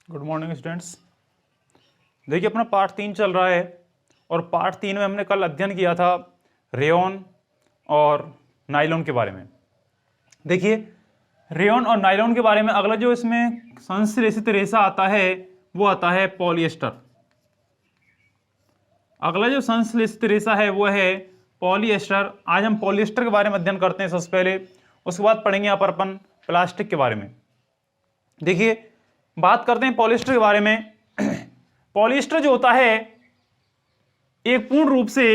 Good morning students. देखिए अपना part 3 चल रहा है और पार्ट 3 में हमने कल अध्ययन किया था रेयॉन और नायलॉन के बारे में। देखिए रेयॉन और नायलॉन के बारे में अगला जो इसमें संश्लेषित रेशा आता है वो आता है पॉलिएस्टर। अगला जो संश्लेषित रेशा है वो है पॉलिएस्टर। आज हम पॉलिएस्टर के बारे में अध्ययन करते हैं सबसे पहले, उसके बाद पढ़ेंगे यहाँ पर अपन प्लास्टिक के बारे में। देखिए बात करते हैं पॉलिएस्टर के बारे में। पॉलिएस्टर जो होता है एक पूर्ण रूप से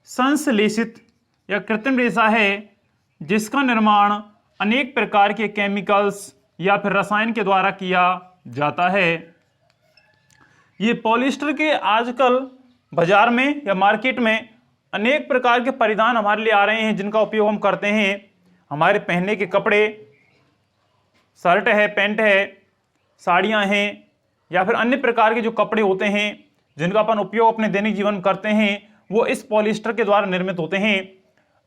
संश्लेषित या कृत्रिम रेशा है जिसका निर्माण अनेक प्रकार के केमिकल्स या फिर रसायन के द्वारा किया जाता है। ये पॉलिएस्टर के आजकल बाजार में या मार्केट में अनेक प्रकार के परिधान हमारे लिए आ रहे हैं जिनका उपयोग हम करते हैं। हमारे पहनने के कपड़े, शर्ट है, पैंट है, साड़ियां हैं या फिर अन्य प्रकार के जो कपड़े होते हैं जिनका अपन उपयोग अपने दैनिक जीवन में करते हैं वो इस पॉलिएस्टर के द्वारा निर्मित होते हैं।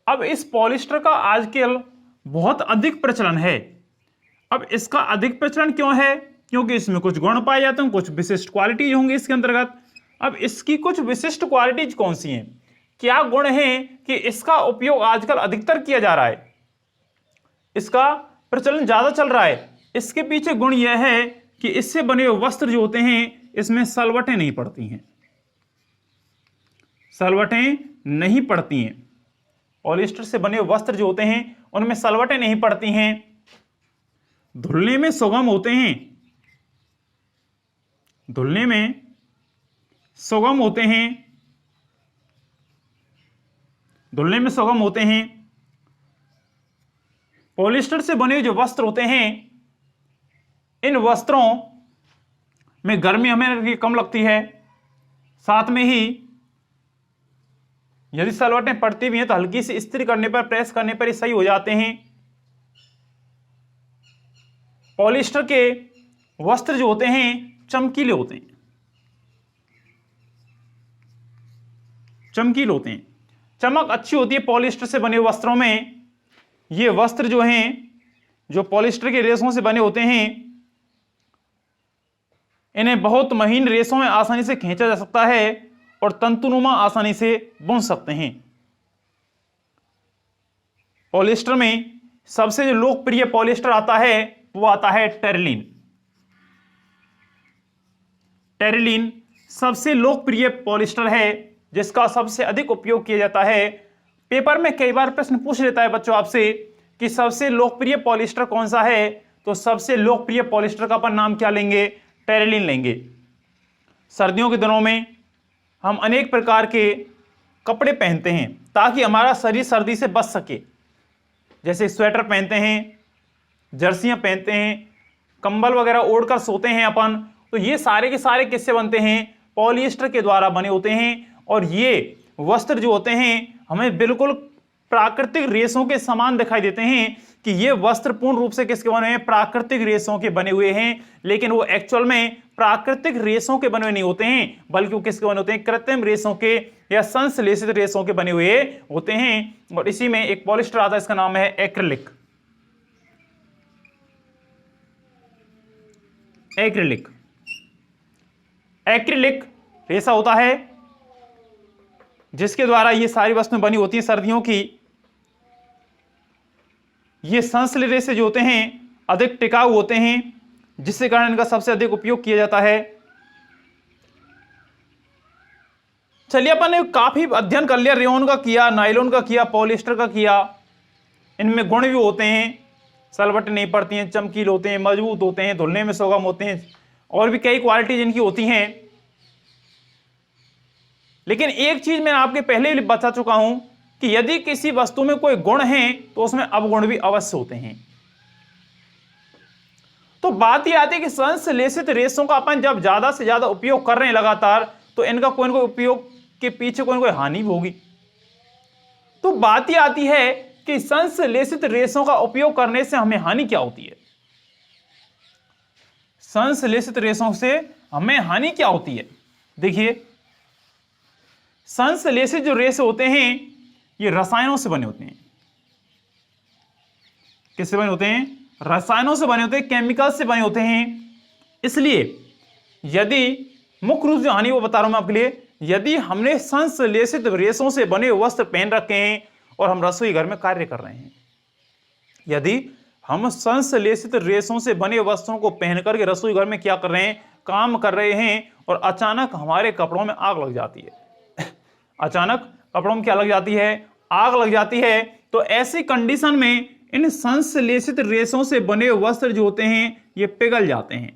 अब इस पॉलिएस्टर का आजकल बहुत अधिक प्रचलन है। अब इसका अधिक प्रचलन क्यों है? क्योंकि इसमें कुछ गुण पाए जाते हैं, कुछ विशिष्ट क्वालिटीज होंगी इसके अंतर्गत। अब इसकी कुछ विशिष्ट क्वालिटीज कौन सी हैं, क्या गुण हैं कि इसका उपयोग आजकल अधिकतर किया जा रहा है, इसका प्रचलन ज्यादा चल रहा है? इसके पीछे गुण यह है कि इससे बने हुए वस्त्र जो होते हैं इसमें सलवटें नहीं पड़ती हैं। सलवटें नहीं पड़ती हैं। पॉलिएस्टर से बने हुए वस्त्र जो होते हैं उनमें सलवटें नहीं पड़ती हैं। धुलने में सुगम होते हैं। धुलने में सुगम होते हैं। धुलने में सुगम होते हैं। पॉलिएस्टर से बने हुए जो वस्त्र होते हैं इन वस्त्रों में गर्मी हमें कम लगती है। साथ में ही यदि सलवटें पड़ती भी हैं तो हल्की सी इस्त्री करने पर, प्रेस करने पर ये सही हो जाते हैं। पॉलिएस्टर के वस्त्र जो होते हैं चमकीले होते हैं। चमकीले होते हैं, चमक अच्छी होती है पॉलिएस्टर से बने हुए वस्त्रों में। ये वस्त्र जो हैं जो पॉलिएस्टर के रेशों से बने होते हैं इन्हें बहुत महीन रेशों में आसानी से खींचा जा सकता है और तंतुनुमा आसानी से बुन सकते हैं। पॉलिएस्टर में सबसे जो लोकप्रिय पॉलिएस्टर आता है वो आता है टेरिलीन। टेरिलीन सबसे लोकप्रिय पॉलिएस्टर है जिसका सबसे अधिक उपयोग किया जाता है। पेपर में कई बार प्रश्न पूछ लेता है बच्चों आपसे कि सबसे लोकप्रिय पॉलिएस्टर कौन सा है, तो सबसे लोकप्रिय पॉलिएस्टर का अपन नाम क्या लेंगे? टेरिलीन लेंगे। सर्दियों के दिनों में हम अनेक प्रकार के कपड़े पहनते हैं ताकि हमारा शरीर सर्दी से बच सके। जैसे स्वेटर पहनते हैं, जर्सियां पहनते हैं, कंबल वगैरह ओढ़कर सोते हैं अपन, तो ये सारे के सारे किससे बनते हैं? पॉलिएस्टर के द्वारा बने होते हैं। और ये वस्त्र जो होते हैं हमें बिल्कुल प्राकृतिक रेशों के समान दिखाई देते हैं कि ये वस्त्र पूर्ण रूप से किसके बने हैं? प्राकृतिक रेशों के बने हुए हैं। लेकिन वो एक्चुअल में प्राकृतिक रेशों के बने हुए नहीं होते हैं, बल्कि वो किसके बने होते हैं? कृत्रिम रेशों के या संश्लेषित रेशों के बने हुए होते हैं। और इसी में एक पॉलिएस्टर आता है, इसका नाम है एक्रिलिक। एक्रिलिक एक्रिलिक रेशा होता है जिसके द्वारा ये सारी वस्तुएं बनी होती हैं सर्दियों की। ये संश्लेषित रेशे जो होते हैं अधिक टिकाऊ होते हैं जिसके कारण इनका सबसे अधिक उपयोग किया जाता है। चलिए अपन ने काफी अध्ययन कर लिया, रेयॉन का किया, नायलॉन का किया, पॉलिएस्टर का किया। इनमें गुण भी होते हैं, सलवटें नहीं पड़ती हैं, चमकीले होते हैं, मजबूत होते हैं, धुलने में सुगम होते हैं, और भी कई क्वालिटीज इनकी होती हैं। लेकिन एक चीज मैं आपके पहले ही बता चुका हूं कि यदि किसी वस्तु में कोई गुण है तो उसमें अवगुण भी अवश्य होते हैं। तो बात यह आती है कि संश्लेषित रेशों का अपन जब ज्यादा से ज्यादा उपयोग कर रहे हैं लगातार, तो इनका कोई ना कोई उपयोग के पीछे कोई ना कोई हानि भी होगी। तो बात यह आती है कि संश्लेषित रेशों का उपयोग करने से हमें हानि क्या होती है? संश्लेषित रेशों से हमें हानि क्या होती है? देखिए संश्लेषित जो रेशे होते हैं ये रसायनों से बने होते हैं। किससे बने होते हैं? रसायनों से बने होते हैं, केमिकल से बने होते हैं। इसलिए यदि मुख्य रूप से हानि वो बता रहा हूं मैं आपके लिए, यदि हमने संश्लेषित रेशों से बने वस्त्र पहन रखे हैं और हम रसोई घर में कार्य कर रहे हैं, यदि हम संश्लेषित रेशों से बने वस्त्रों को पहन करके रसोई घर में क्या कर रहे हैं, काम कर रहे हैं, और अचानक हमारे कपड़ों में आग लग जाती है अचानक कपड़ों में क्या लग जाती है, आग लग जाती है, तो ऐसी कंडीशन में इन संश्लेषित रेशों से बने वस्त्र जो होते हैं ये पिघल जाते हैं।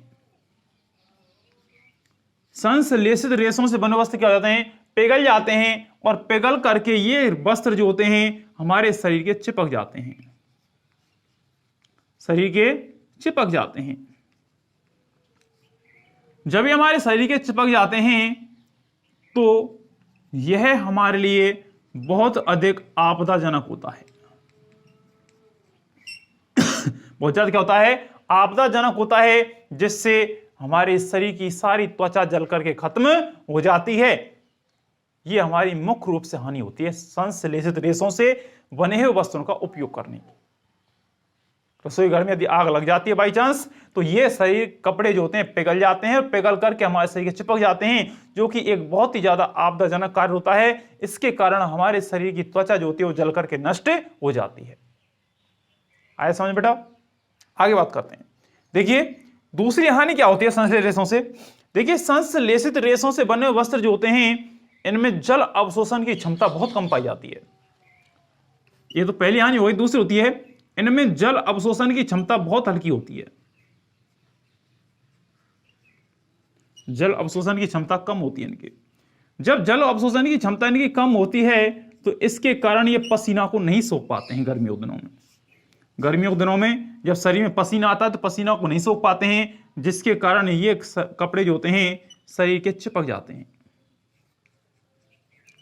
संश्लेषित रेशों से बने वस्त्र क्या हो जाते हैं, पिघल जाते हैं, और पिघल करके ये वस्त्र जो होते हैं हमारे शरीर के चिपक जाते हैं, शरीर के चिपक जाते हैं। जब ये हमारे शरीर के चिपक जाते हैं तो यह हमारे लिए बहुत अधिक आपदाजनक होता है बहुत ज्यादा क्या होता है, आपदाजनक होता है, जिससे हमारे शरीर की सारी त्वचा जल करके खत्म हो जाती है। यह हमारी मुख्य रूप से हानि होती है संश्लेषित रेशों से बने हुए वस्त्रों का उपयोग करने की। रसोई घर में यदि आग लग जाती है बाई चांस, तो ये शरीर कपड़े जो होते हैं पिघल जाते हैं और पिघल करके हमारे शरीर के चिपक जाते हैं, जो कि एक बहुत ही ज्यादा आपदाजनक कार्य होता है। इसके कारण हमारे शरीर की त्वचा जो होती है वो जल करके नष्ट हो जाती है। आया समझ बेटा? आगे बात करते हैं। देखिए दूसरी हानि क्या होती है संश्लेषित रेशों से। देखिए संश्लेषित रेशों से बने वस्त्र जो होते हैं इनमें जल अवशोषण की क्षमता बहुत कम पाई जाती है। ये तो पहली हानि हुई। दूसरी होती है इनमें जल अवशोषण की क्षमता बहुत हल्की होती है, जल अवशोषण की क्षमता कम होती है इनकी। जब जल अवशोषण की क्षमता इनकी कम होती है तो इसके कारण ये पसीना को नहीं सोख पाते हैं गर्मियों के दिनों में। गर्मियों के दिनों में जब शरीर में पसीना आता है तो पसीना को नहीं सोख पाते हैं, जिसके कारण ये कपड़े जो होते हैं शरीर के चिपक जाते हैं,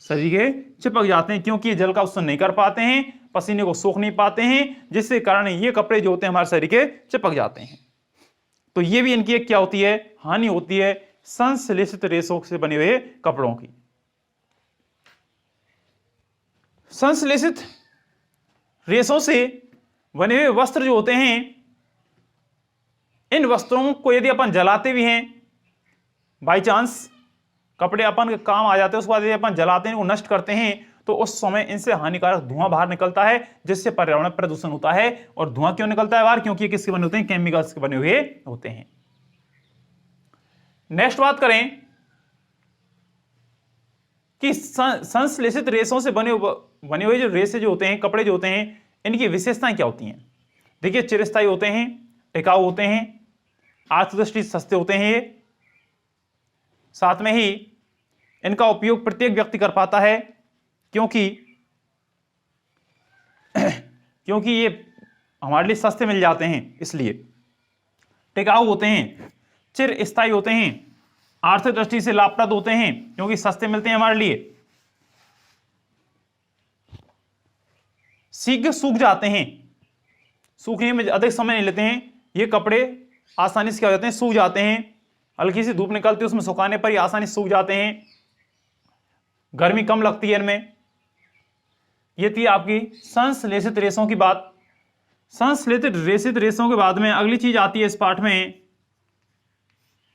शरीर के चिपक जाते हैं, क्योंकि जल का अवशोषण नहीं कर पाते हैं, पसीने को सोख नहीं पाते हैं, जिसके कारण ये कपड़े जो होते हैं हमारे शरीर के चिपक जाते हैं। तो ये भी इनकी एक क्या होती है, हानि होती है संश्लेषित रेशों से बने हुए कपड़ों की। संश्लेषित रेशों से बने हुए वस्त्र जो होते हैं, इन वस्त्रों को यदि अपन जलाते भी हैं, बाई चांस कपड़े अपन के काम आ जाते हैं, उसके बाद यदि अपन जलाते हैं, वो नष्ट करते हैं, तो उस समय इनसे हानिकारक धुआं बाहर निकलता है, जिससे पर्यावरण प्रदूषण होता है। और धुआं क्यों निकलता है बाहर? क्योंकि किसके बने होते हैं, केमिकल्स के बने हुए होते हैं। नेक्स्ट बात करें कि संश्लेषित रेशों से बने हुए जो रेशे जो होते हैं, कपड़े जो होते हैं, इनकी विशेषताएं क्या होती हैं। देखिए चिरस्थायी होते हैं, टिकाऊ होते हैं, आर्थिक दृष्टि से सस्ते होते हैं, साथ में ही इनका उपयोग प्रत्येक व्यक्ति कर पाता है, क्योंकि ये हमारे लिए सस्ते मिल जाते हैं, इसलिए टिकाऊ होते हैं, चिर स्थायी होते हैं, आर्थिक दृष्टि से लाभप्रद होते हैं क्योंकि सस्ते मिलते हैं हमारे लिए, शीघ्र सूख जाते हैं, सूखने में अधिक समय नहीं लेते हैं, ये कपड़े आसानी से क्या हो जाते हैं, सूख जाते हैं, हल्की सी धूप निकलती है उसमें सुखाने पर ही आसानी से सूख जाते हैं, गर्मी कम लगती है इनमें। ये थी आपकी संश्लेषित रेशों की बात। संश्लेषित रेशों के बाद में अगली चीज आती है इस पाठ में,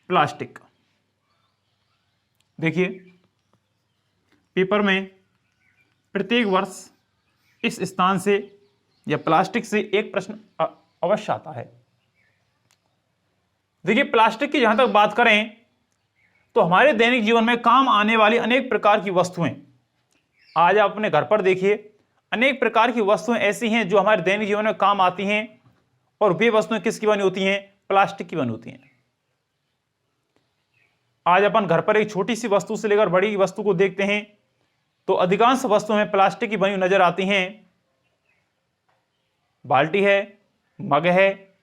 प्लास्टिक। देखिए पेपर में प्रत्येक वर्ष इस स्थान से या प्लास्टिक से एक प्रश्न अवश्य आता है। देखिए प्लास्टिक की जहां तक बात करें तो हमारे दैनिक जीवन में काम आने वाली अनेक प्रकार की वस्तुएं, आज आप अपने घर पर देखिए अनेक प्रकार की वस्तुएं ऐसी हैं जो हमारे दैनिक जीवन में काम आती हैं, और वे वस्तुएं किसकी बनी होती हैं, प्लास्टिक की बनी होती हैं। आज अपन घर पर एक छोटी सी वस्तु से लेकर बड़ी वस्तु को देखते हैं तो अधिकांश वस्तुएं प्लास्टिक की बनी नजर आती हैं। बाल्टी है, मग है,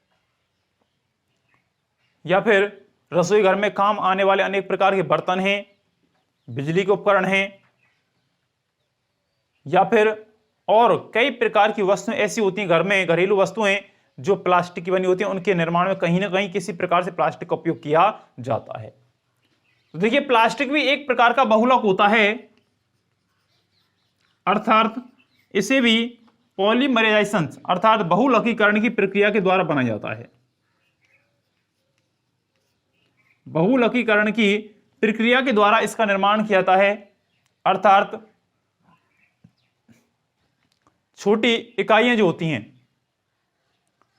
या फिर रसोई घर में काम आने वाले अनेक प्रकार के बर्तन हैं, बिजली के उपकरण हैं, या फिर और कई प्रकार की वस्तुएं ऐसी होती हैं घर में, घरेलू वस्तुएं जो प्लास्टिक की बनी होती हैं। उनके निर्माण में कहीं ना कहीं किसी प्रकार से प्लास्टिक का उपयोग किया जाता है। तो देखिए प्लास्टिक भी एक प्रकार का बहुलक होता है, अर्थात इसे भी पॉलीमराइजेशन अर्थात बहुलकीकरण की प्रक्रिया के द्वारा बनाया जाता है। बहुलकीकरण की प्रक्रिया के द्वारा इसका निर्माण किया जाता है, अर्थात छोटी इकाइयां जो होती हैं,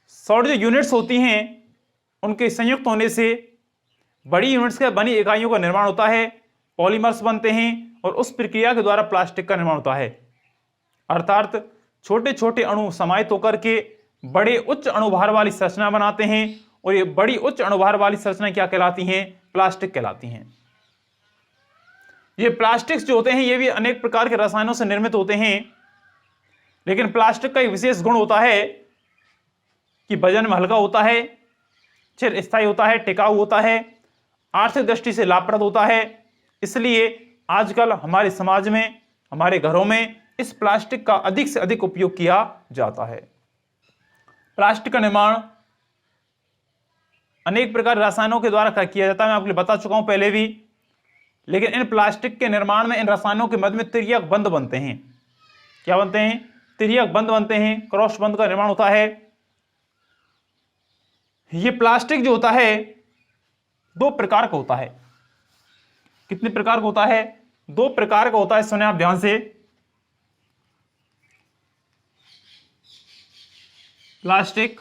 सॉरी जो यूनिट्स होती हैं, उनके संयुक्त होने से बड़ी यूनिट्स के बनी इकाइयों का निर्माण होता है, पॉलीमर्स बनते हैं और उस प्रक्रिया के द्वारा प्लास्टिक का निर्माण होता है। अर्थात छोटे छोटे अणु समाहित होकर के बड़े उच्च अणुभार वाली संरचना बनाते हैं और ये बड़ी उच्च अणुभार वाली संरचना क्या कहलाती हैं? प्लास्टिक कहलाती हैं। ये प्लास्टिक्स जो होते हैं ये भी अनेक प्रकार के रसायनों से निर्मित होते हैं, लेकिन प्लास्टिक का एक विशेष गुण होता है कि वजन में हल्का होता है, चिरस्थायी होता है, टिकाऊ होता है, आर्थिक दृष्टि से लाभप्रद होता है। इसलिए आजकल हमारे समाज में, हमारे घरों में इस प्लास्टिक का अधिक से अधिक उपयोग किया जाता है। प्लास्टिक का निर्माण अनेक प्रकार रसायनों के द्वारा किया जाता है, मैं आपको बता चुका हूं पहले भी। लेकिन इन प्लास्टिक के निर्माण में इन रसायनों के मध्य में तिर्यक बंध बनते हैं। क्या बनते हैं? तिर्यक बंध बनते हैं, क्रॉस बंध का निर्माण होता है। ये प्लास्टिक जो होता है दो प्रकार का होता है। कितने प्रकार का होता है? दो प्रकार का होता है, सुने आप ध्यान से। प्लास्टिक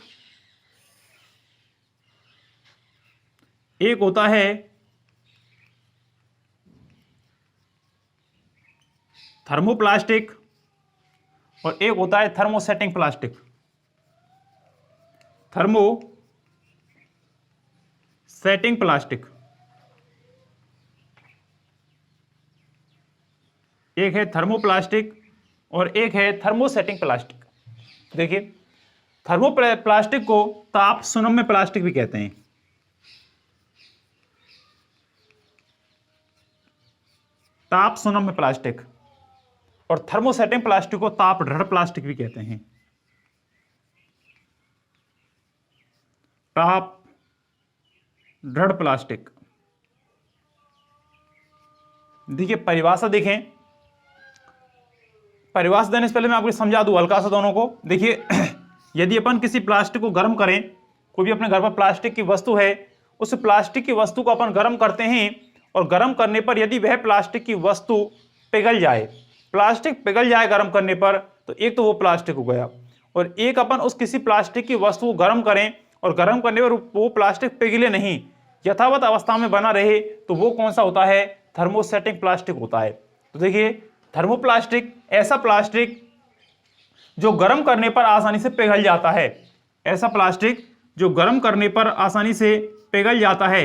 एक होता है थर्मोप्लास्टिक और एक होता है थर्मोसेटिंग प्लास्टिक। थर्मोसेटिंग प्लास्टिक एक है थर्मोप्लास्टिक और एक है थर्मोसेटिंग प्लास्टिक। देखिए, थर्मोप्लास्टिक को ताप सुनम्य प्लास्टिक भी कहते हैं। ताप सुनम्य प्लास्टिक। और थर्मोसेटिंग प्लास्टिक को ताप दृढ़ प्लास्टिक भी कहते हैं। ताप दृढ़ प्लास्टिक। देखिए परिभाषा देखें, परिभाषा देने से पहले मैं आपको समझा दूं हल्का सा दोनों को। देखिए यदि अपन किसी प्लास्टिक को गर्म करें, कोई भी अपने घर पर प्लास्टिक की वस्तु है, उस प्लास्टिक की वस्तु को अपन गर्म करते हैं और गर्म करने पर यदि वह प्लास्टिक की वस्तु पिघल जाए, प्लास्टिक पिघल जाए गर्म करने पर, तो एक तो वो प्लास्टिक हो गया। और एक अपन उस किसी प्लास्टिक की वस्तु को गर्म करें और गर्म करने पर वो प्लास्टिक पिघले नहीं, यथावत अवस्था में बना रहे, तो वो कौन सा होता है? थर्मोसेटिंग प्लास्टिक होता है। तो देखिए थर्मोप्लास्टिक ऐसा प्लास्टिक जो गर्म करने पर आसानी से पिघल जाता है। ऐसा प्लास्टिक जो गर्म करने पर आसानी से पिघल जाता है,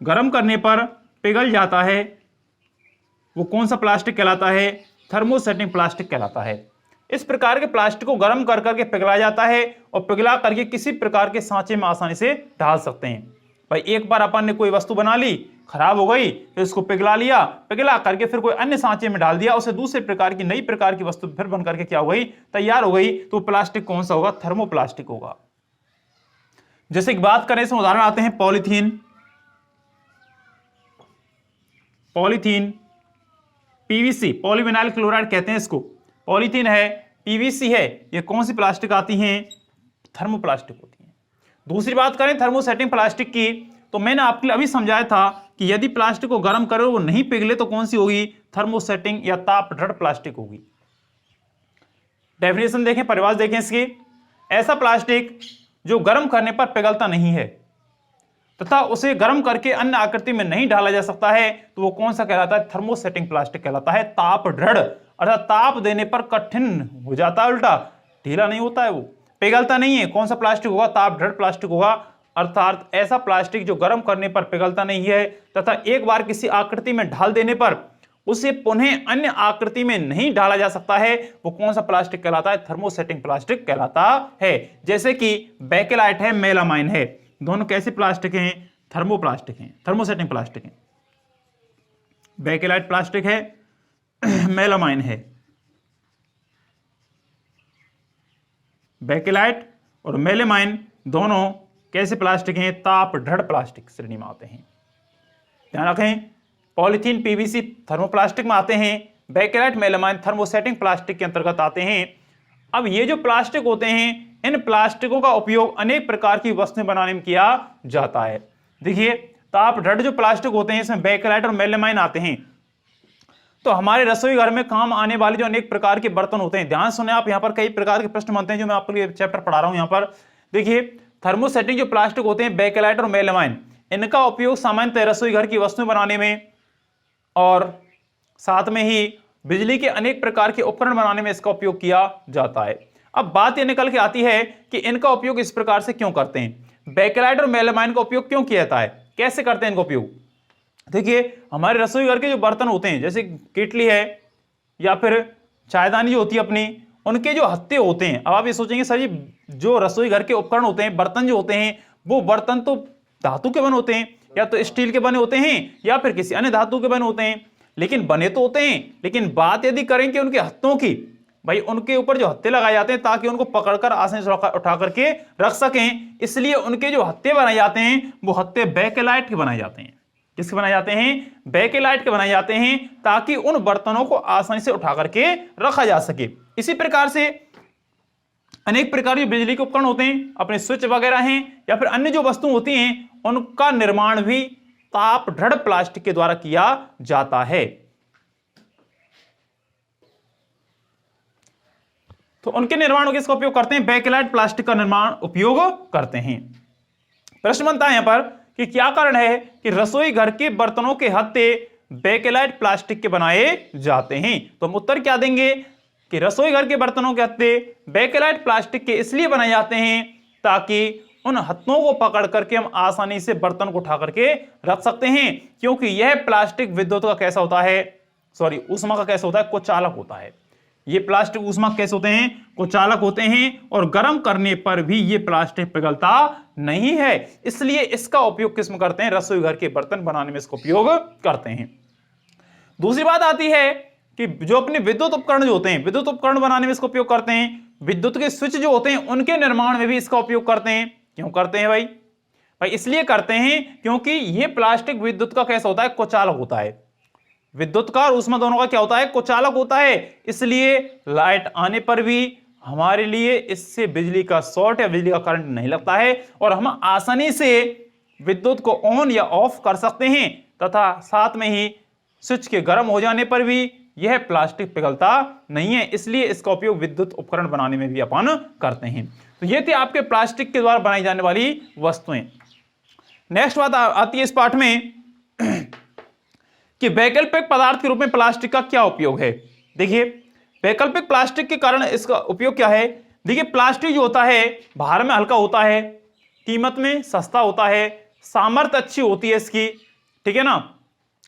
गर्म करने पर पिघल जाता है, वो कौन सा प्लास्टिक कहलाता है? थर्मोसेटिंग प्लास्टिक कहलाता है। इस प्रकार के प्लास्टिक को गर्म कर करके पिघलाया जाता है और पिघला करके किसी प्रकार के सांचे में आसानी से ढाल सकते हैं। भाई एक बार अपन ने कोई वस्तु बना ली, खराब हो गई, फिर इसको पिघला लिया, पिघला करके फिर कोई अन्य सांचे में डाल दिया, उसे दूसरे प्रकार की नई प्रकार की वस्तु फिर बन करके क्या हो गई? तैयार हो गई। तो प्लास्टिक कौन सा होगा? थर्मोप्लास्टिक होगा। जैसे कि बात करें, इसमें उदाहरण आते हैं polythene, polythene, PVC, polyvinyl chloride कहते हैं इसको। पॉलीथीन है, पीवीसी है, ये कौन सी प्लास्टिक आती हैं? थर्मोप्लास्टिक होती हैं। दूसरी बात करें थर्मोसेटिंग प्लास्टिक की, तो मैंने आपके लिए अभी समझाया था कि यदि प्लास्टिक को गर्म करो वो नहीं पिघले तो कौन सी होगी? थर्मोसेटिंग या ताप दृढ़ प्लास्टिक होगी। डेफिनेशन देखें, परिभाषा देखें इसकी। ऐसा प्लास्टिक जो गर्म करने पर पिघलता नहीं है तथा उसे गर्म करके अन्य आकृति में नहीं ढाला जा सकता है, तो वो कौन सा कहलाता है? थर्मोसेटिंग प्लास्टिक कहलाता है। ताप दृढ़ अर्थात ताप देने पर कठिन हो जाता है, उल्टा ढीला नहीं होता है, वो पिघलता नहीं है। कौन सा प्लास्टिक होगा? ताप दृढ़ प्लास्टिक होगा। अर्थात ऐसा प्लास्टिक जो गर्म करने पर पिघलता नहीं है तथा एक बार किसी आकृति में ढाल देने पर उसे पुनः अन्य आकृति में नहीं डाला जा सकता है, वो कौन सा प्लास्टिक कहलाता है? थर्मोसेटिंग प्लास्टिक कहलाता है। जैसे कि बेकेलाइट है, मेलामाइन है, दोनों कैसे प्लास्टिक हैं? थर्मोप्लास्टिक हैं, थर्मोसेटिंग प्लास्टिक हैं। बेकेलाइट प्लास्टिक है, मेलामाइन है। बेकेलाइट और मेलामाइन दोनों कैसे प्लास्टिक हैं? ताप दृढ़ प्लास्टिक श्रेणी में आते हैं। ध्यान रखें, पॉलीथीन, पीवीसी थर्मोप्लास्टिक में आते हैं, बेकेलाइट, मेलामाइन थर्मोसेटिंग प्लास्टिक के अंतर्गत आते हैं। अब ये जो प्लास्टिक होते हैं, इन प्लास्टिकों का उपयोग अनेक प्रकार की वस्तुएं बनाने में किया जाता है। देखिए, ताप ढट जो प्लास्टिक होते हैं, इसमें बेकेलाइट और मेलामाइन आते हैं। तो हमारे रसोई घर में काम आने वाले जो अनेक प्रकार के बर्तन होते हैं, ध्यान सुने आप, यहाँ पर कई प्रकार के प्रश्न बनते हैं जो मैं आपके लिए चैप्टर पढ़ा रहा हूं। यहाँ पर देखिए, थर्मोसेटिंग जो प्लास्टिक होते हैं, बेकेलाइट और मेलामाइन, इनका उपयोग सामान्यतः रसोई घर की वस्तुएं बनाने में और साथ में ही बिजली के अनेक प्रकार के उपकरण बनाने में इसका उपयोग किया जाता है। अब बात यह निकल के आती है कि इनका उपयोग इस प्रकार से क्यों करते हैं, बेकेलाइट और मेलामाइन का उपयोग क्यों किया जाता है, कैसे करते हैं इनका उपयोग। देखिए, हमारे रसोई घर के जो बर्तन होते हैं, जैसे केटली है या फिर चायदानी जो होती है अपनी, उनके जो हत्थे होते हैं, अब आप ये सोचेंगे सर जी जो रसोई घर के उपकरण होते हैं, बर्तन जो होते हैं, वो बर्तन तो धातु के बने होते हैं, या तो स्टील के बने होते हैं या फिर किसी अन्य धातु के बने होते हैं, लेकिन बने तो होते हैं। लेकिन बात यदि करें कि उनके हत्थों की, भाई उनके ऊपर जो हत्थे लगाए जाते हैं ताकि उनको पकड़कर आसानी से उठा करके रख सकें, इसलिए उनके जो हत्थे बनाए जाते हैं वो हत्थे बेकेलाइट के बनाए जाते हैं। किसके बनाए जाते हैं, बेकेलाइट के बनाए जाते हैं, ताकि उन बर्तनों को आसानी से उठा करके रखा जा सके। इसी प्रकार से अनेक प्रकार के बिजली के उपकरण होते हैं, अपने स्विच वगैरह हैं या फिर अन्य जो वस्तु होती हैं, उनका निर्माण भी ताप ढड़ प्लास्टिक के द्वारा किया जाता है। तो उनके निर्माण में किसका उपयोग करते हैं, बेकेलाइट प्लास्टिक का निर्माण उपयोग करते हैं। प्रश्न बनता है यहां पर कि क्या कारण है कि रसोई घर के बर्तनों के हत्थे बेकेलाइट प्लास्टिक के बनाए जाते हैं। तो हम उत्तर क्या देंगे कि रसोई घर के बर्तनों के हत्थे बेकेलाइट प्लास्टिक के इसलिए बनाए जाते हैं ताकि उन हत्थों को पकड़ करके हम आसानी से बर्तन को उठा करके रख सकते हैं, क्योंकि यह प्लास्टिक विद्युत का कैसा होता है, सॉरी ऊष्मा का कैसा होता है, कुचालक होता है। ये प्लास्टिक ऊष्मा कैसे होते हैं, कुचालक होते हैं, और गर्म करने पर भी ये प्लास्टिक पिघलता नहीं है, इसलिए इसका उपयोग किस में करते हैं, रसोई घर के बर्तन बनाने में इसका उपयोग करते हैं। दूसरी बात आती है कि जो अपने विद्युत उपकरण जो होते हैं, विद्युत उपकरण बनाने में इसका उपयोग करते हैं। विद्युत के स्विच जो होते हैं उनके निर्माण में भी इसका उपयोग करते हैं। क्यों करते हैं भाई, भाई इसलिए करते हैं क्योंकि ये प्लास्टिक विद्युत का कैसा होता है, कुचालक होता है। विद्युत का और ऊष्मा दोनों का क्या होता है, कुचालक होता है, इसलिए लाइट आने पर भी हमारे लिए इससे बिजली का शॉर्ट या बिजली का करंट नहीं लगता है और हम आसानी से विद्युत को ऑन या ऑफ कर सकते हैं, तथा साथ में ही स्विच के गर्म हो जाने पर भी यह प्लास्टिक पिघलता नहीं है, इसलिए इसका उपयोग विद्युत उपकरण बनाने में भी अपन करते हैं। तो ये थी आपके प्लास्टिक के द्वारा बनाई जाने वाली वस्तुएं। नेक्स्ट बात आती है इस पाठ में कि वैकल्पिक पदार्थ के रूप में प्लास्टिक का क्या उपयोग है। देखिए, वैकल्पिक प्लास्टिक के कारण इसका उपयोग क्या है। देखिए, प्लास्टिक जो होता है बाहर में हल्का होता है, कीमत में सस्ता होता है, सामर्थ्य अच्छी होती है इसकी, ठीक है ना,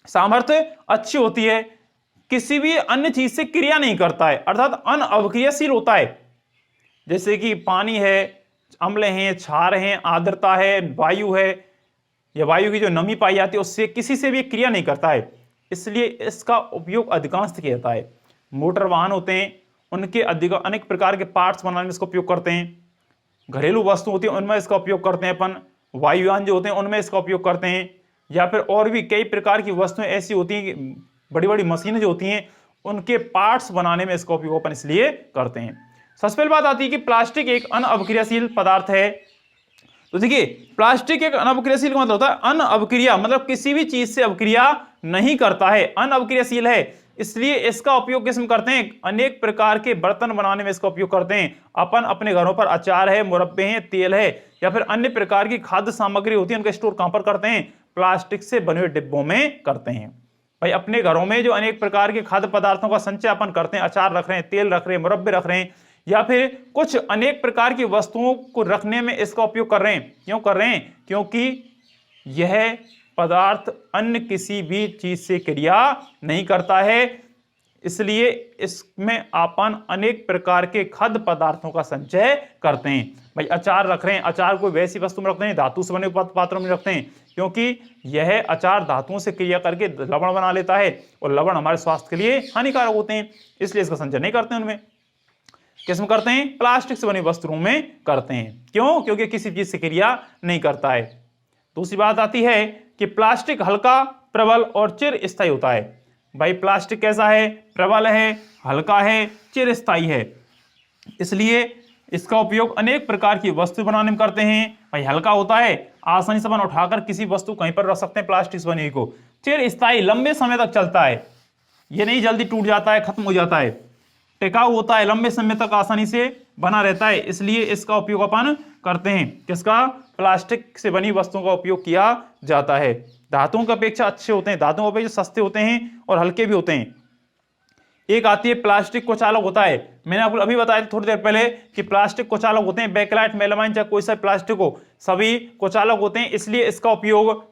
सामर्थ्य अच्छी होती है, किसी भी अन्य चीज से क्रिया नहीं करता है, अर्थात अनअवक्रियशील होता है, जैसे कि पानी है, अम्ल हैं, क्षार हैं, आर्द्रता है, वायु है, या वायु की जो नमी पाई जाती है उससे किसी से भी क्रिया नहीं करता है, इसलिए इसका उपयोग अधिकांश किया जाता है। मोटर वाहन होते हैं उनके अनेक प्रकार के पार्ट्स बनाने में इसका उपयोग करते हैं। घरेलू वस्तु होती है उनमें इसका उपयोग करते हैं अपन। वायुयान जो होते हैं उनमें इसका उपयोग करते हैं, या फिर और भी कई प्रकार की वस्तुएं ऐसी होती हैं कि बड़ी बड़ी मशीनें जो होती हैं उनके पार्ट्स बनाने में इसका उपयोग अपन इसलिए करते हैं। सबसे पहली बात आती है कि प्लास्टिक एक अनअवक्रियाशील पदार्थ है। तो देखिए, प्लास्टिक एक अनअवक्रियाशील का मतलब होता है अनअवक्रिया, मतलब किसी भी चीज से अवक्रिया नहीं करता है, अनअवक्रियाशील है, इसलिए इसका उपयोग किस में करते हैं, अनेक प्रकार के बर्तन बनाने में इसका उपयोग करते हैं। अपन अपने घरों पर अचार है, मुरब्बे हैं, तेल है, या फिर अन्य प्रकार की खाद्य सामग्री होती है, उनका स्टोर कहां पर करते हैं, प्लास्टिक से बने हुए डिब्बों में करते हैं। भाई अपने घरों में जो अनेक प्रकार के खाद्य पदार्थों का संचय अपन करते हैं, अचार रख रहे हैं, तेल रख रहे हैं, मुरब्बे रख रहे हैं, या फिर कुछ अनेक प्रकार की वस्तुओं को रखने में इसका उपयोग कर रहे हैं। क्यों कर रहे हैं, क्योंकि यह पदार्थ अन्य किसी भी चीज से क्रिया नहीं करता है, इसलिए इसमें अपन अनेक प्रकार के खाद्य पदार्थों का संचय करते हैं। भाई अचार रख रहे हैं, अचार को वैसी वस्तु में रखते हैं, धातु से बने पात्रों में रखते हैं, क्योंकि यह अचार धातुओं से क्रिया करके लवण बना लेता है और लवण हमारे स्वास्थ्य के लिए हानिकारक होते हैं, इसलिए इसका संचय नहीं करते हैं। उनमें किसमें करते हैं, प्लास्टिक से बनी वस्तुओं में करते हैं। क्यों, क्योंकि किसी चीज से क्रिया नहीं करता है। दूसरी बात आती है कि प्लास्टिक हल्का, प्रबल और चिर स्थायी होता है। भाई प्लास्टिक कैसा है, प्रबल है, हल्का है, चिर स्थायी है। इसलिए इसका उपयोग अनेक प्रकार की वस्तु बनाने में करते हैं। भाई हल्का होता है, आसानी से अपन उठाकर किसी वस्तु कहीं पर रख सकते हैं प्लास्टिक से बनी हुई को। चिर स्थायी, लंबे समय तक चलता है, ये नहीं जल्दी टूट जाता है, खत्म हो जाता है। टिकाऊ होता है, लंबे समय तक आसानी से बना रहता है, इसलिए इसका उपयोग अपन करते हैं। किसका? प्लास्टिक से बनी वस्तुओं का उपयोग किया जाता है। धातुओं की अपेक्षा अच्छे होते हैं, धातुओं की अपेक्षा सस्ते होते हैं और हल्के भी होते हैं। एक आती है प्लास्टिक कुचालक होता है, मैंने आपको अभी बताया थोड़ी देर पहले कि प्लास्टिक कुचालक होते हैं, बेकलाइट, मेलामाइन, चाहे कोई सा प्लास्टिक हो, सभी कुचालक होते हैं। इसलिए इसका उपयोग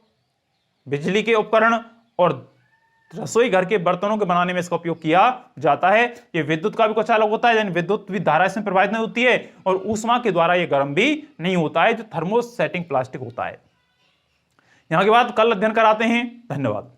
बिजली के उपकरण और रसोई घर के बर्तनों के बनाने में इसका उपयोग किया जाता है। ये विद्युत का भी कुचालक होता है, यानी विद्युत भी धारा इसमें प्रवाहित नहीं होती है और ऊष्मा के द्वारा ये गर्म भी नहीं होता है, जो थर्मोसेटिंग प्लास्टिक होता है। यहां के बाद कल अध्ययन कराते हैं। धन्यवाद।